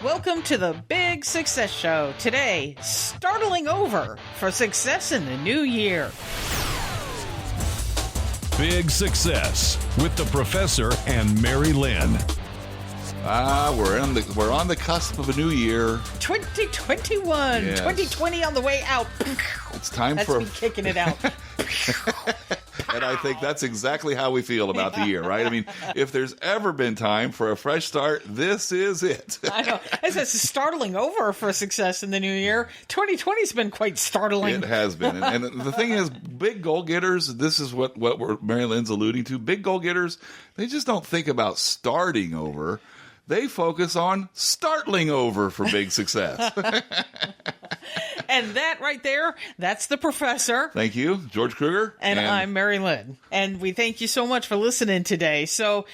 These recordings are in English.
Welcome to the Big Success Show. Today, startling over for success in the new year. Big Success with the Professor and Mary-Lynn. We're on the cusp of a new year. 2021. Yes. 2020 on the way out. It's time That's for me kicking it out. And I think that's exactly how we feel about the year, right? I mean, if there's ever been time for a fresh start, this is it. I know. It's startling over for success in the new year. 2020's been quite startling. It has been. And the thing is, big goal getters, this is what Mary-Lynn's alluding to. Big goal getters, they just don't think about starting over. They focus on startling over for big success. And that right there, that's the Professor. Thank you, George Kruger. And I'm Mary-Lynn. And we thank you so much for listening today. So,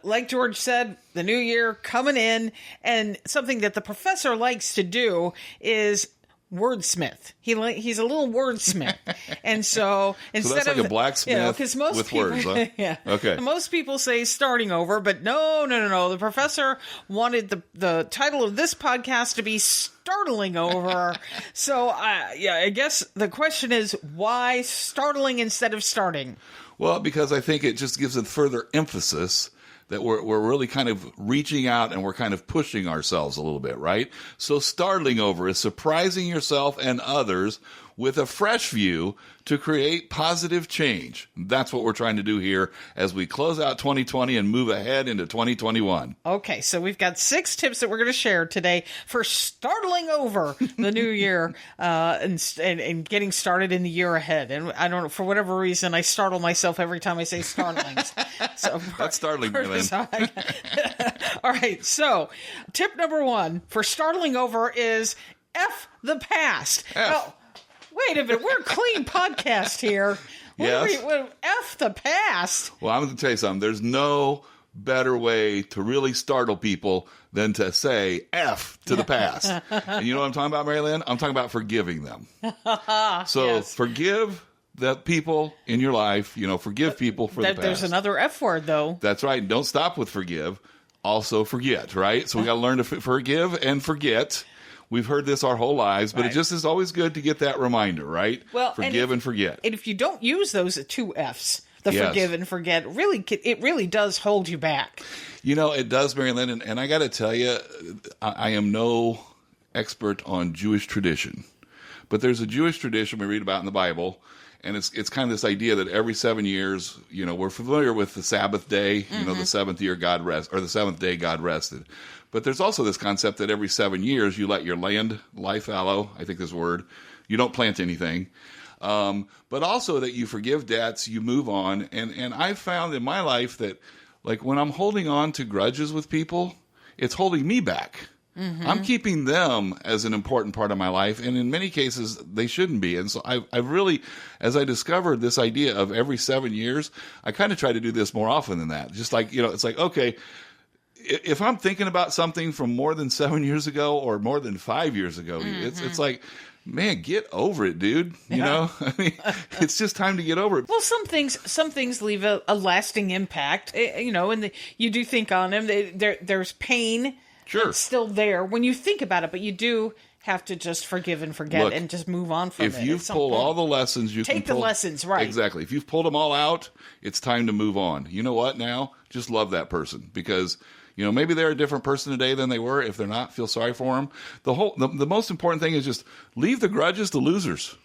like George said, the new year coming in, and something that the Professor likes to do is wordsmith. He's a little wordsmith, and so instead that's like of a blacksmith because most with people, words, huh? yeah, Okay. most people say starting over, but no. The Professor wanted the title of this podcast to be startling over. So I guess the question is, why startling instead of starting? Well, because I think it just gives a further emphasis that we're really kind of reaching out and we're kind of pushing ourselves a little bit, right? So startling over is surprising yourself and others with a fresh view to create positive change. That's what we're trying to do here as we close out 2020 and move ahead into 2021. Okay, so we've got 6 tips that we're going to share today for startling over the new year and getting started in the year ahead. And I don't know, for whatever reason, I startle myself every time I say startlings. So That's startling, Mary-Lynn. All right, so tip number 1 for startling over is F the past. Now, wait a minute, we're a clean podcast here. Yes. F the past. Well, I'm going to tell you something. There's no better way to really startle people than to say F to the past. And you know what I'm talking about, Mary-Lynn? I'm talking about forgiving them. So Yes. Forgive the people in your life, forgive people for the past. There's another F word, though. That's right. Don't stop with forgive. Also forget, right? So we got to learn to forgive and forget. We've heard this our whole lives, but Right. it just is always good to get that reminder, right? Well, forgive and forget. And if you don't use those 2 Fs, the Yes. forgive and forget, it really does hold you back. It does, Mary-Lynn, and I got to tell you, I am no expert on Jewish tradition, but there's a Jewish tradition we read about in the Bible, and it's kind of this idea that every 7 years, we're familiar with the Sabbath day, the seventh year the seventh day God rested. But there's also this concept that every 7 years you let your land lie fallow, I think is the word. You don't plant anything. But also that you forgive debts, you move on. And I've found in my life that, like, when I'm holding on to grudges with people, it's holding me back. Mm-hmm. I'm keeping them as an important part of my life, and in many cases, they shouldn't be. And so I've really, as I discovered this idea of every 7 years, I kind of try to do this more often than that. Just like, it's like, okay, if I'm thinking about something from more than 7 years ago or more than 5 years ago, it's like, man, get over it, dude. I mean, it's just time to get over it. Well, some things leave a lasting impact, and you do think on them. There's pain. Sure. It's still there when you think about it, but you do have to just forgive and forget and just move on from it. If you've pulled all the lessons, take the lessons, right? Exactly. If you've pulled them all out, it's time to move on. You know what now? Just love that person because, maybe they're a different person today than they were. If they're not, feel sorry for them. The most important thing is just leave the grudges to losers.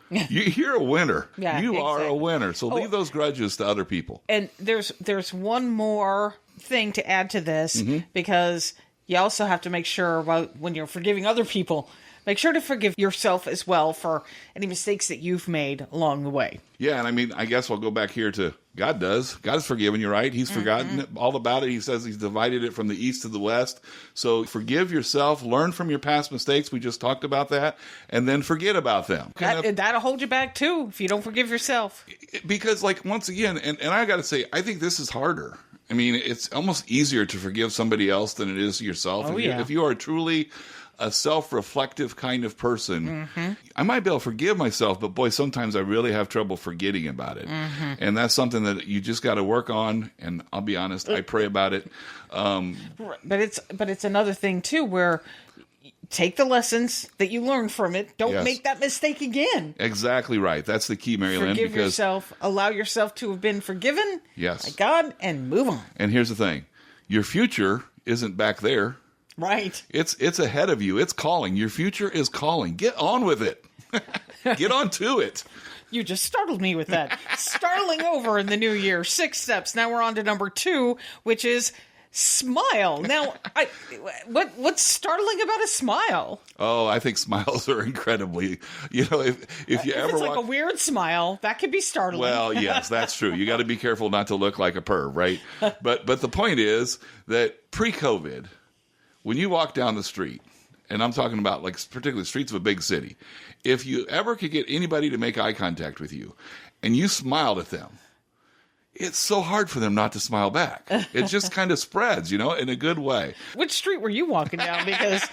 You're a winner. Yeah, you are a exactly. winner. So leave those grudges to other people. And there's one more thing to add to this because you also have to make sure when you're forgiving other people, make sure to forgive yourself as well for any mistakes that you've made along the way. Yeah, and I mean, I guess I'll go back here to God does. God has forgiven you, right? He's forgotten all about it. He says he's divided it from the east to the west. So forgive yourself, learn from your past mistakes. We just talked about that, and then forget about them. That'll hold you back, too, if you don't forgive yourself. Because, like, once again, and I got to say, I think this is harder. I mean, it's almost easier to forgive somebody else than it is yourself. Oh, If you are truly a self-reflective kind of person, I might be able to forgive myself, but boy, sometimes I really have trouble forgetting about it. And that's something that you just got to work on. And I'll be honest, I pray about it. But it's another thing too, where take the lessons that you learn from it. Don't make that mistake again. Exactly right. That's the key, Mary-Lynn. Forgive yourself. Allow yourself to have been forgiven by God and move on. And here's the thing. Your future isn't back there. Right. It's ahead of you. It's calling. Your future is calling. Get on with it. Get on to it. You just startled me with that. Startling over in the new year. 6 steps. Now we're on to number 2, which is smile. Now, what's startling about a smile? Oh, I think smiles are incredibly, if you ever it's like a weird smile, that could be startling. Well, yes, that's true. You got to be careful not to look like a perv, right? But the point is that pre-COVID, when you walk down the street, and I'm talking about like particularly streets of a big city, if you ever could get anybody to make eye contact with you and you smiled at them, it's so hard for them not to smile back. It just kind of spreads, in a good way. Which street were you walking down? Because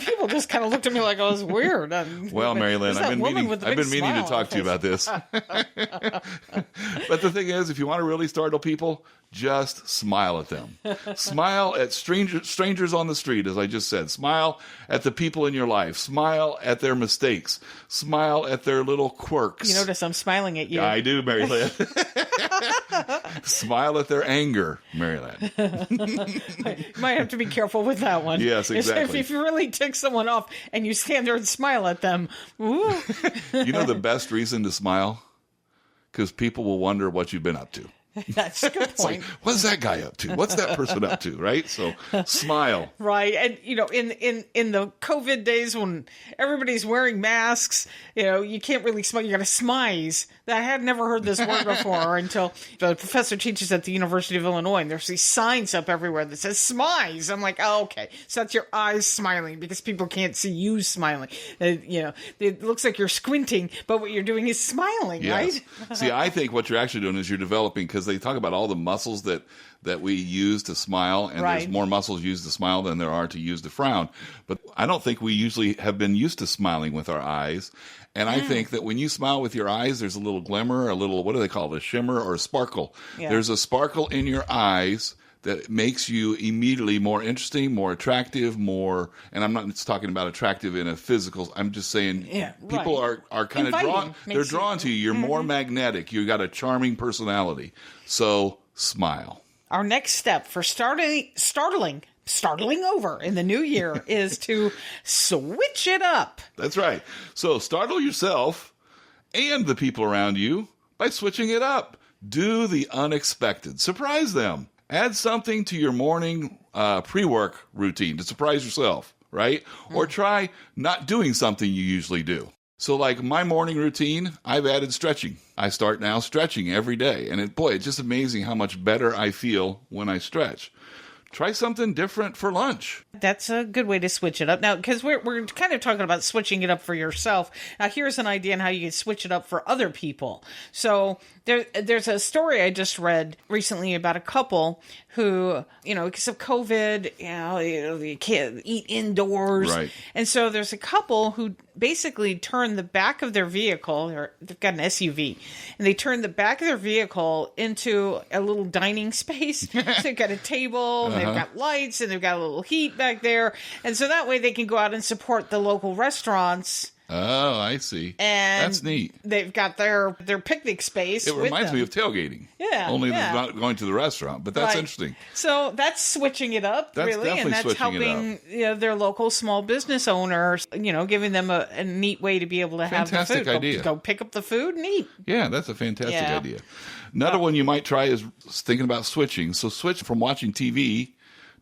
people just kind of looked at me like I was weird. Well, Mary-Lynn, I've been meaning to talk to you about this. But the thing is, if you want to really startle people, just smile at them. Smile at strangers on the street, as I just said. Smile at the people in your life. Smile at their mistakes. Smile at their little quirks. You notice I'm smiling at you. I do, Mary-Lynn. Smile at their anger, Mary-Lynn. Might have to be careful with that one. Yes, exactly. If you really tick someone off and you stand there and smile at them, ooh. You know the best reason to smile? Because people will wonder what you've been up to. That's a good point. Like, what's that guy up to? What's that person up to? Right? So smile. Right. And, in the COVID days when everybody's wearing masks, you can't really smile. You got to smize. I had never heard this word before until the professor teaches at the University of Illinois, and there's these signs up everywhere that says smize. I'm like, oh, okay. So that's your eyes smiling because people can't see you smiling. It looks like you're squinting, but what you're doing is smiling, yes. right? See, I think what you're actually doing is you're developing, because they talk about all the muscles that we use to smile, and there's more muscles used to smile than there are to use to frown. But I don't think we usually have been used to smiling with our eyes. And I think that when you smile with your eyes, there's a little glimmer, a little, what do they call it, a shimmer or a sparkle. Yeah. There's a sparkle in your eyes that makes you immediately more interesting, more attractive, more, and I'm not just talking about attractive in a physical, I'm just saying people are kind of drawn, they're drawn to you. You're more magnetic. You got a charming personality. So smile. Our next step for startling over in the new year is to switch it up. That's right. So startle yourself and the people around you by switching it up. Do the unexpected. Surprise them. Add something to your morning pre-work routine to surprise yourself, right? Or try not doing something you usually do. So like my morning routine, I've added stretching. I start now stretching every day. And it's just amazing how much better I feel when I stretch. Try something different for lunch. That's a good way to switch it up. Now, because we're kind of talking about switching it up for yourself. Now, here's an idea on how you can switch it up for other people. So there's a story I just read recently about a couple who, because of COVID, they can't eat indoors. Right. And so there's a couple who basically turn the back of their vehicle, or they've got an SUV, and they turn the back of their vehicle into a little dining space. So they've got a table, and they've got lights, and they've got a little heat back there. And so that way they can go out and support the local restaurants. Oh, I see. And that's neat. They've got their picnic space. It reminds me of tailgating. Yeah. Only not going to the restaurant, but that's interesting. So that's switching it up, that's really. Definitely and that's helping their local small business owners, giving them a neat way to be able to have the food. Fantastic idea. Go pick up the food and eat. Yeah, that's a fantastic idea. Another one you might try is thinking about switching. So switch from watching TV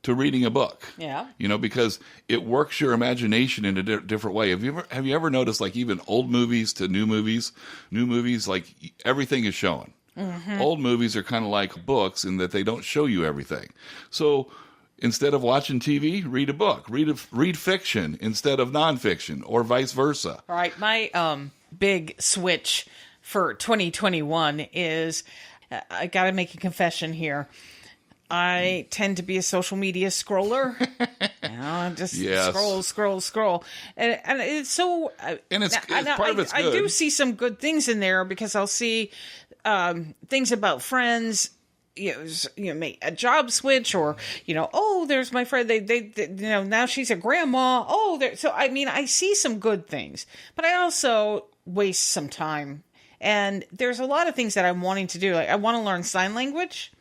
to reading a book. Yeah. Because it works your imagination in a different way. Have you ever noticed, like, even old movies to new movies, like everything is shown. Mm-hmm. Old movies are kind of like books in that they don't show you everything. So instead of watching TV, read a book. Read fiction instead of nonfiction, or vice versa. All right. My big switch for 2021 is, I got to make a confession here. I tend to be a social media scroller. Just Yes. scroll. And it's so... And it's part of it's good. I do see some good things in there because I'll see things about friends, make a job switch, or, oh, there's my friend. They now she's a grandma. Oh, so, I mean, I see some good things, but I also waste some time. And there's a lot of things that I'm wanting to do. Like, I want to learn sign language.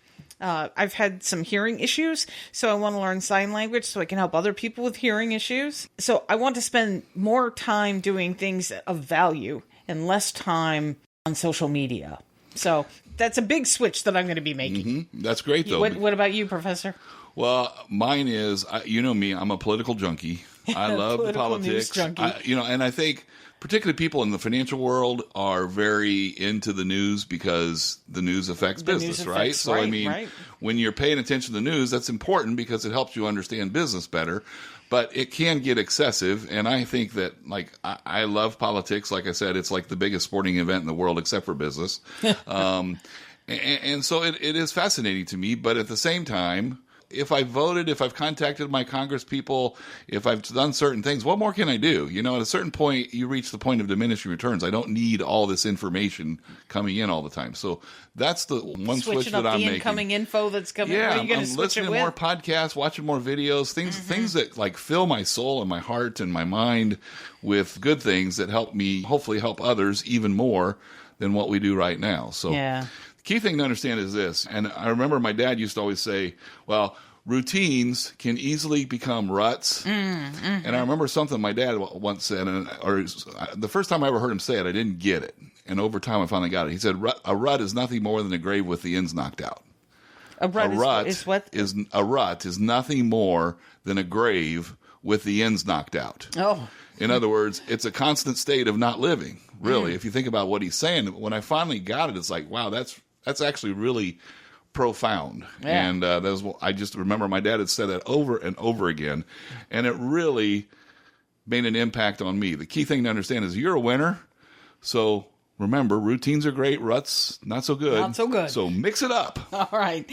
I've had some hearing issues, so I want to learn sign language so I can help other people with hearing issues. So I want to spend more time doing things of value and less time on social media. So that's a big switch that I'm going to be making. Mm-hmm. That's great, though. What about you, Professor? Well, mine is, you know me, I'm a political junkie. I love the politics. Junkie. And I think particularly people in the financial world are very into the news because the news affects business, right? So, I mean, when you're paying attention to the news, that's important because it helps you understand business better. But it can get excessive, and I think that, like, I love politics. Like I said, it's like the biggest sporting event in the world except for business. And so it is fascinating to me, but at the same time, if I voted, if I've contacted my Congress people, if I've done certain things, what more can I do? At a certain point, you reach the point of diminishing returns. I don't need all this information coming in all the time. So that's the one switch that I'm making. Switching up the incoming info that's coming. Yeah, what are you I'm listening to more podcasts, watching more videos, things that like fill my soul and my heart and my mind with good things that help me hopefully help others even more than what we do right now. So yeah. Key thing to understand is this, and I remember my dad used to always say, well, routines can easily become ruts. And I remember something my dad once said, or the first time I ever heard him say it, I didn't get it. And over time, I finally got it. He said, a rut is nothing more than a grave with the ends knocked out. A rut is what? A rut is nothing more than a grave with the ends knocked out. Oh. In other words, it's a constant state of not living, really. If you think about what he's saying, when I finally got it, it's like, wow, that's actually really profound. Yeah. And I just remember my dad had said that over and over again, and it really made an impact on me. The key thing to understand is you're a winner, so remember, routines are great, ruts not so good. Not so good. So mix it up. All right.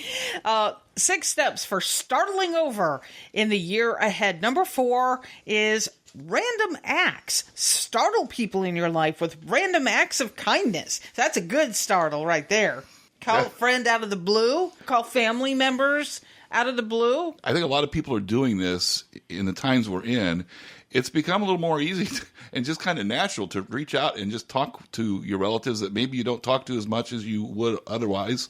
6 steps for startling over in the year ahead. Number 4 is random acts. Startle people in your life with random acts of kindness. That's a good startle right there. Call a friend out of the blue. Call family members out of the blue. I think a lot of people are doing this in the times we're in. It's become a little more easy and just kind of natural to reach out and just talk to your relatives that maybe you don't talk to as much as you would otherwise,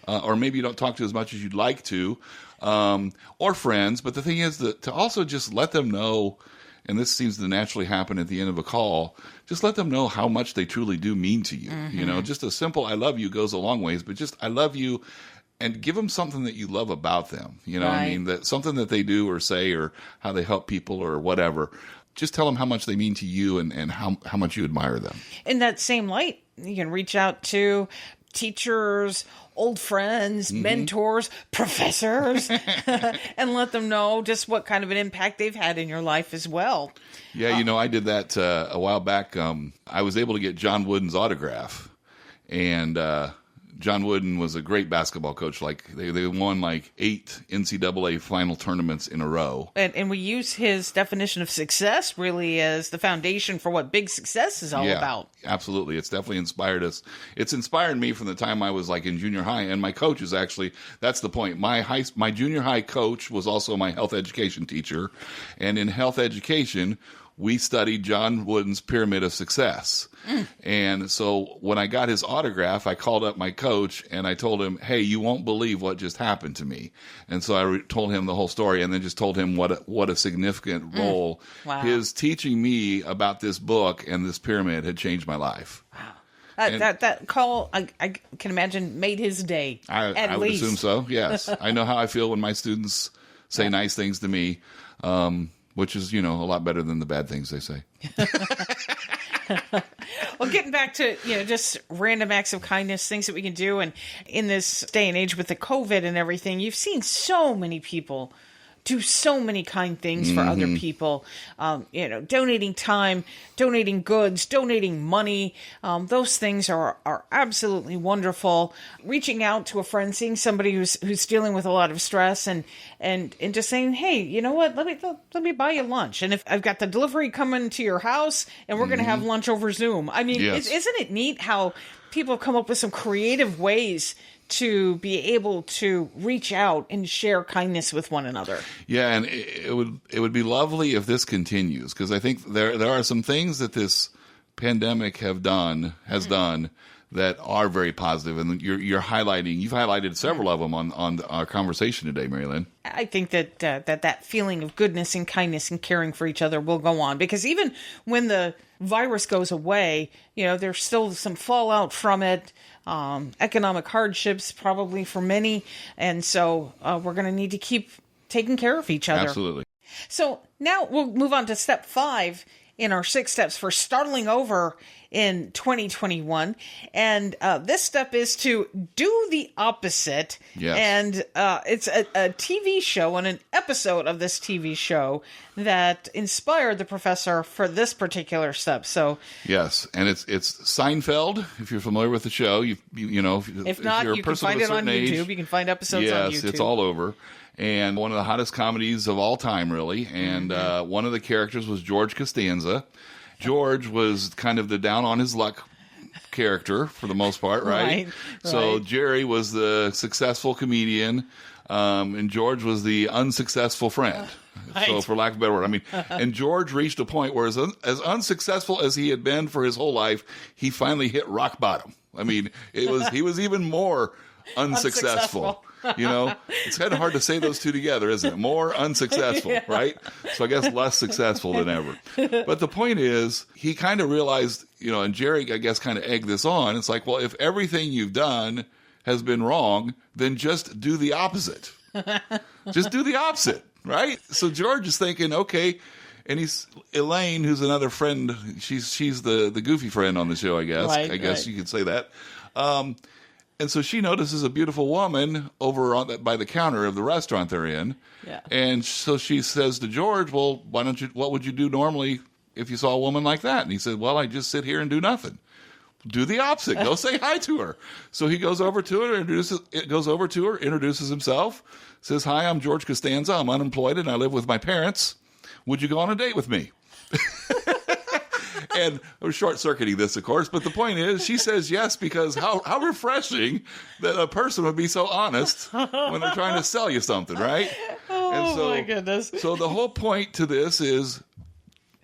or maybe you don't talk to as much as you'd like to, or friends. But the thing is that to also just let them know, and this seems to naturally happen at the end of a call, just let them know how much they truly do mean to you. Just a simple "I love you" goes a long ways, but just "I love you," and give them something that you love about them. Right. I mean, that something that they do or say or how they help people or whatever. Just tell them how much they mean to you and how much you admire them. In that same light, you can reach out to teachers, old friends, mentors, professors, and let them know just what kind of an impact they've had in your life as well. Yeah, I did that a while back. I was able to get John Wooden's autograph, and John Wooden was a great basketball coach. Like they won like 8 NCAA final tournaments in a row. And we use his definition of success really as the foundation for what big success is all about. Absolutely. It's definitely inspired us. It's inspired me from the time I was like in junior high. And my coach is actually, that's the point. My junior high coach was also my health education teacher. And in health education, we studied John Wooden's Pyramid of Success. And so when I got his autograph, I called up my coach and I told him, hey, you won't believe what just happened to me. And so I told him the whole story and then just told him what a significant role his teaching me about this book and this pyramid had changed my life. Wow. That call, I can imagine, made his day. I would assume so, yes. I know how I feel when my students say nice things to me, which is, a lot better than the bad things they say. Well, getting back to, just random acts of kindness, things that we can do. And in this day and age with the COVID and everything, you've seen so many people do so many kind things for other people. Donating time, donating goods, donating money. Those things are absolutely wonderful. Reaching out to a friend, seeing somebody who's dealing with a lot of stress, and just saying, hey, you know what? Let me buy you lunch. And if I've got the delivery coming to your house, and we're going to have lunch over Zoom. I mean, Yes. isn't it neat how people have come up with some creative ways to be able to reach out and share kindness with one another? Yeah, and it would be lovely if this continues, because I think there are some things that this pandemic has done that are very positive, and you've highlighted several of them on our conversation today, Mary-Lynn. I think that feeling of goodness and kindness and caring for each other will go on, because even when the virus goes away, there's still some fallout from it, economic hardships probably for many, and so we're going to need to keep taking care of each other. Absolutely. So now we'll move on to step 5 in our 6 steps for startling over in 2021. And this step is to do the opposite. Yes. And it's a TV show and an episode of this TV show that inspired the professor for this particular step. So yes, and it's Seinfeld. If you're familiar with the show, if not, you're a you can person find of a it on certain age, YouTube. You can find episodes on YouTube. Yes, it's all over. And one of the hottest comedies of all time, really. And one of the characters was George Costanza. George was kind of the down on his luck character for the most part, right? So Jerry was the successful comedian, and George was the unsuccessful friend. So for lack of a better word, and George reached a point where as unsuccessful as he had been for his whole life, he finally hit rock bottom. He was even more unsuccessful. It's kind of hard to say those two together, isn't it? More unsuccessful, right? So I guess less successful than ever. But the point is, he kind of realized, and Jerry, I guess, kind of egged this on. It's like, well, if everything you've done has been wrong, then just do the opposite. Just do the opposite, right? So George is thinking, okay. And he's Elaine, who's another friend. She's the goofy friend on the show, I guess. I guess you could say that. And so she notices a beautiful woman over by the counter of the restaurant they're in. Yeah. And so she says to George, well, what would you do normally if you saw a woman like that? And he said, well, I just sit here and do nothing. Do the opposite. Go say hi to her. So he goes over to her, introduces himself, says, hi, I'm George Costanza. I'm unemployed and I live with my parents. Would you go on a date with me? And we're short-circuiting this, of course, but the point is, she says yes because how refreshing that a person would be so honest when they're trying to sell you something, right? Oh, my goodness. So the whole point to this is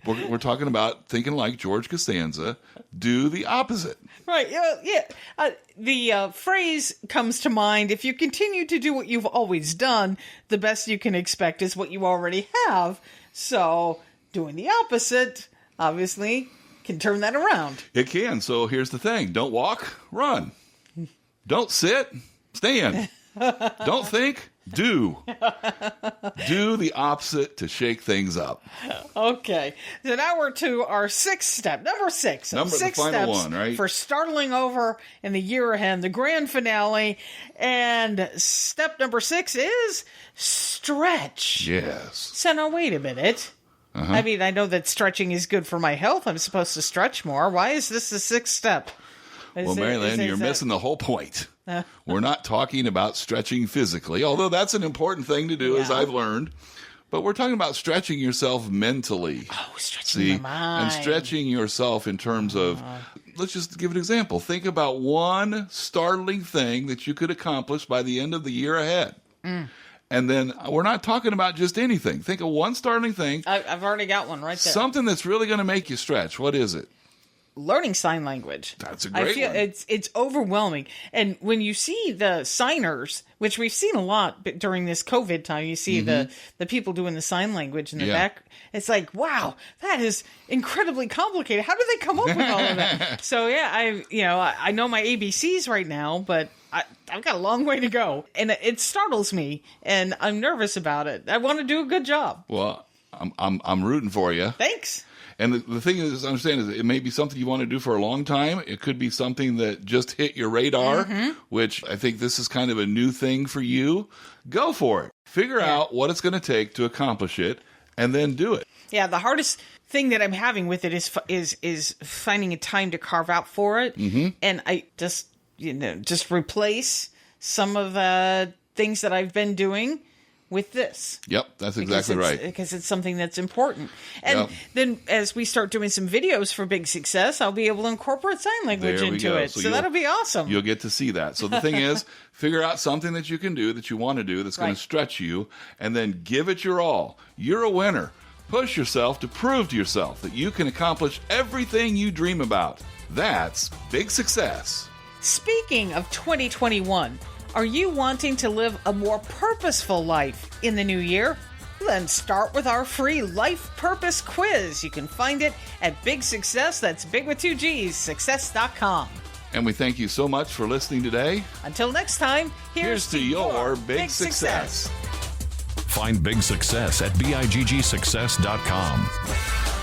we're talking about thinking like George Costanza, do the opposite. Right, yeah. The phrase comes to mind, if you continue to do what you've always done, the best you can expect is what you already have. So doing the opposite, obviously, can turn that around. It can. So here's the thing. Don't walk, run. Don't sit, stand. Don't think, do. Do the opposite to shake things up. Okay. So now we're to our 6th step. Number 6. The final one, right? For startling over in the year ahead, the grand finale. And step number 6 is stretch. Yes. So now wait a minute. I know that stretching is good for my health. I'm supposed to stretch more. Why is this the 6th step? Well, Mary-Lynn, you're missing the whole point. We're not talking about stretching physically, although that's an important thing to do, as I've learned. But we're talking about stretching yourself mentally. Oh, stretching my mind. And stretching yourself in terms of, let's just give an example. Think about one startling thing that you could accomplish by the end of the year ahead. And then we're not talking about just anything. Think of one startling thing. I've already got one right there. Something that's really going to make you stretch. What is it? Learning sign language. That's a great one. It's overwhelming. And when you see the signers, which we've seen a lot during this COVID time, you see the people doing the sign language in the back. It's like, wow, that is incredibly complicated. How did they come up with all of that? So I know my ABCs right now, but I've got a long way to go. And it startles me, and I'm nervous about it. I want to do a good job. Well, I'm rooting for you. Thanks. And the thing is, understand, is it may be something you want to do for a long time. It could be something that just hit your radar, which I think this is kind of a new thing for you. Go for it. Figure out what it's going to take to accomplish it, and then do it. Yeah, the hardest thing that I'm having with it is finding a time to carve out for it, and I just replace some of the things that I've been doing with this. Yep, that's exactly right. Because it's something that's important. And then as we start doing some videos for Big Success, I'll be able to incorporate sign language into it. So that'll be awesome. You'll get to see that. So the thing is, figure out something that you can do, that you want to do, that's going to stretch you, and then give it your all. You're a winner. Push yourself to prove to yourself that you can accomplish everything you dream about. That's Big Success. Speaking of 2021, are you wanting to live a more purposeful life in the new year? Then start with our free Life Purpose Quiz. You can find it at Big Success, that's big with 2 G's, success.com. And we thank you so much for listening today. Until next time, here's to your Big Success. Find Big Success at BIGGsuccess.com.